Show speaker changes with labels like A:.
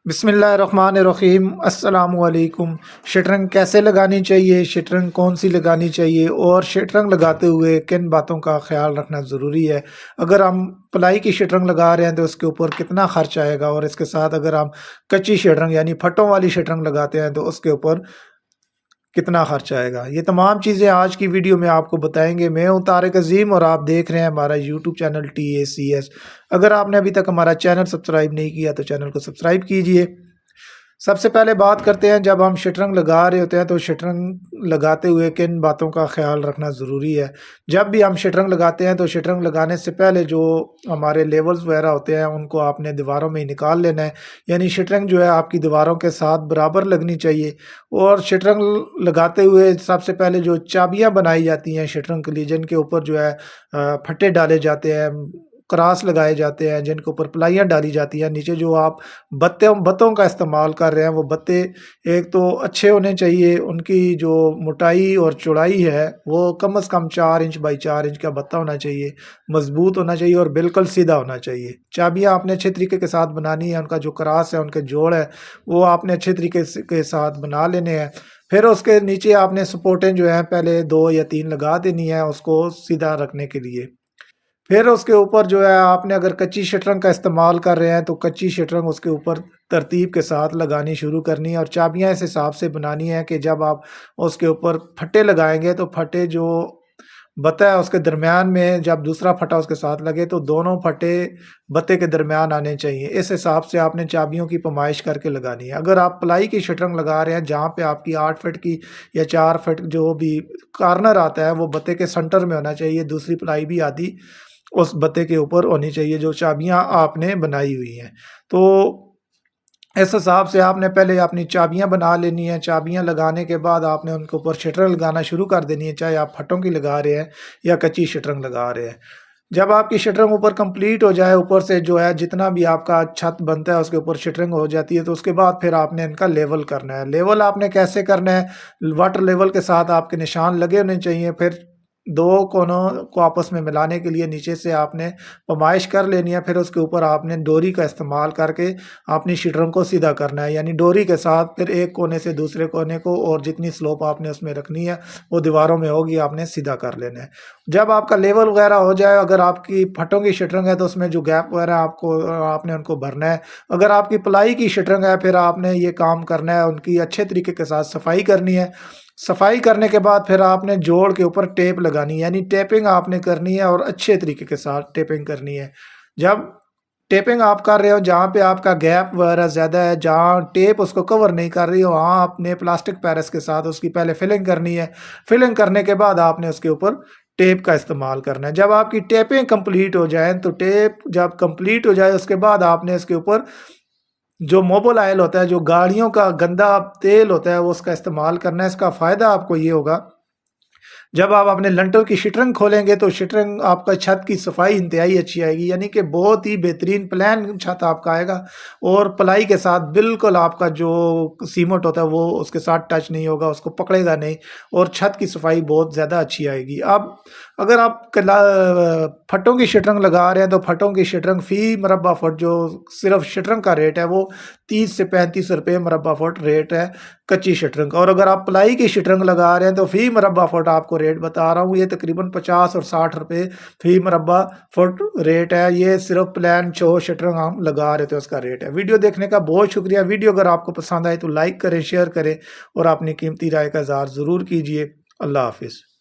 A: बिस्मिल्लाहिर्रहमानिर्रहीम। अस्सलाम वालेकुम। शटरंग कैसे लगानी चाहिए, शटरंग कौन सी लगानी चाहिए और शटरंग लगाते हुए किन बातों का ख्याल रखना ज़रूरी है। अगर हम प्लाई की शटरंग लगा रहे हैं तो उसके ऊपर कितना खर्च आएगा, और इसके साथ अगर हम कच्ची शटरंग यानी फटों वाली शटरंग लगाते हैं तो उसके ऊपर कितना खर्च आएगा। ये तमाम चीज़ें आज की वीडियो में आपको बताएंगे। मैं हूं तारिक अजीम और आप देख रहे हैं हमारा यूट्यूब चैनल TACS। अगर आपने अभी तक हमारा चैनल सब्सक्राइब नहीं किया तो चैनल को सब्सक्राइब कीजिए। सबसे पहले बात करते हैं, जब हम शटरंग लगा रहे होते हैं तो शटरंग लगाते हुए किन बातों का ख्याल रखना ज़रूरी है। जब भी हम शटरंग लगाते हैं तो शटरंग लगाने से पहले जो हमारे लेवल्स वगैरह होते हैं उनको आपने दीवारों में ही निकाल लेना है। यानी शटरंग जो है आपकी दीवारों के साथ बराबर लगनी चाहिए। और शटरंग लगाते हुए सबसे पहले जो चाबियां बनाई जाती हैं शटरंग के लिए, जिनके ऊपर जो है फट्टे डाले जाते हैं, क्रास लगाए जाते हैं, जिनके ऊपर प्लाइयाँ डाली जाती हैं, नीचे जो आप बत्तों का इस्तेमाल कर रहे हैं वो बत्ते एक तो अच्छे होने चाहिए, उनकी जो मोटाई और चौड़ाई है वो कम से कम 4 इंच बाई 4 इंच का बत्ता होना चाहिए, मजबूत होना चाहिए और बिल्कुल सीधा होना चाहिए। चाबियाँ आपने अच्छे तरीके के साथ बनानी है, उनका जो क्रास है, उनके जोड़ है, वो आपने अच्छे तरीके के साथ बना लेने हैं। फिर उसके नीचे आपने सपोर्टें जो है पहले 2 या 3 लगा देनी है उसको सीधा रखने के लिए। फिर उसके ऊपर जो है आपने अगर कच्ची शटरंज का इस्तेमाल कर रहे हैं तो कच्ची शटरंज उसके ऊपर तरतीब के साथ लगानी शुरू करनी है, और चाबियां इस हिसाब से बनानी है कि जब आप उसके ऊपर फट्टे लगाएंगे तो फट्टे जो बत्ता है उसके दरमियान में, जब दूसरा फटा उसके साथ लगे तो दोनों फटे बत्ते के दरमियान आने चाहिए। इस हिसाब से आपने चाबियों की पमाइश करके लगानी है। अगर आप प्लाई की शटरंज लगा रहे हैं जहाँ पे आपकी 8 फीट की या 4 फीट जो भी कार्नर आता है वो बत्ते के सेंटर में होना चाहिए, दूसरी प्लाई भी आधी उस बत्ते के ऊपर होनी चाहिए जो चाबियां आपने बनाई हुई हैं। तो इस हिसाब से आपने पहले अपनी चाबियां बना लेनी है। चाबियां लगाने के बाद आपने उनके ऊपर शटरंग लगाना शुरू कर देनी है, चाहे आप फटों की लगा रहे हैं या कच्ची शटरंग लगा रहे हैं। जब आपकी शटरंग ऊपर कंप्लीट हो जाए, ऊपर से जो है जितना भी आपका छत बनता है उसके ऊपर शटरंग हो जाती है, तो उसके बाद फिर आपने इनका लेवल करना है। लेवल आपने कैसे करना है, वाटर लेवल के साथ आपके निशान लगे होने चाहिए। फिर दो कोनों को आपस में मिलाने के लिए नीचे से आपने पमाइश कर लेनी है। फिर उसके ऊपर आपने डोरी का इस्तेमाल करके अपनी शटरंग को सीधा करना है, यानी डोरी के साथ फिर एक कोने से दूसरे कोने को, और जितनी स्लोप आपने उसमें रखनी है वो दीवारों में होगी, आपने सीधा कर लेना है। जब आपका लेवल वगैरह हो जाए, अगर आपकी फटों की शटरंग है तो उसमें जो गैप वगैरह आपको आपने उनको भरना है। अगर आपकी प्लाई की शटरंग है फिर आपने ये काम करना है, उनकी अच्छे तरीके के साथ सफाई करनी है। सफाई करने के बाद फिर आपने जोड़ के ऊपर टेप लगानी है, यानी टेपिंग आपने करनी है और अच्छे तरीके के साथ टेपिंग करनी है। जब टेपिंग आप कर रहे हो, जहाँ पे आपका गैप वगैरह ज़्यादा है, जहाँ टेप उसको कवर नहीं कर रही हो, वहाँ आपने प्लास्टिक पैरिस के साथ उसकी पहले फिलिंग करनी है। फिलिंग करने के बाद आपने उसके ऊपर टेप का इस्तेमाल करना है। जब आपकी टेपिंग कंप्लीट हो जाए, तो टेप जब कंप्लीट हो जाए उसके बाद आपने इसके ऊपर जो मोबिल ऑयल होता है, जो गाड़ियों का गंदा तेल होता है, वो उसका इस्तेमाल करना है। इसका फ़ायदा आपको ये होगा, जब आप अपने लंटर की शटरंग खोलेंगे तो शटरंग आपका छत की सफाई इंतहाई अच्छी आएगी, यानी कि बहुत ही बेहतरीन प्लान छत आपका आएगा। और प्लाई के साथ बिल्कुल आपका जो सीमेंट होता है वो उसके साथ टच नहीं होगा, उसको पकड़ेगा नहीं, और छत की सफाई बहुत ज़्यादा अच्छी आएगी। अब अगर आप फटों की शटरंग लगा रहे हैं तो फटों की शटरंग फ़ी मरबा फुट जो सिर्फ शटरंग का रेट है वो 30 से 35 रुपये मरबा फुट रेट है कच्ची शटरंग का। और अगर आप प्लाई की शटरंग लगा रहे हैं तो फ़ी मरबा फुट आपको रेट बता रहा हूँ, ये तकरीबन 50 और 60 रुपये फ़ी मरबा फुट रेट है। ये सिर्फ प्लान जो शटरंग हम लगा रहे थे उसका रेट है। वीडियो देखने का बहुत शुक्रिया। वीडियो अगर आपको पसंद आए तो लाइक करें, शेयर करें और अपनी कीमती राय का इज़हार ज़रूर कीजिए। अल्लाह हाफिज़।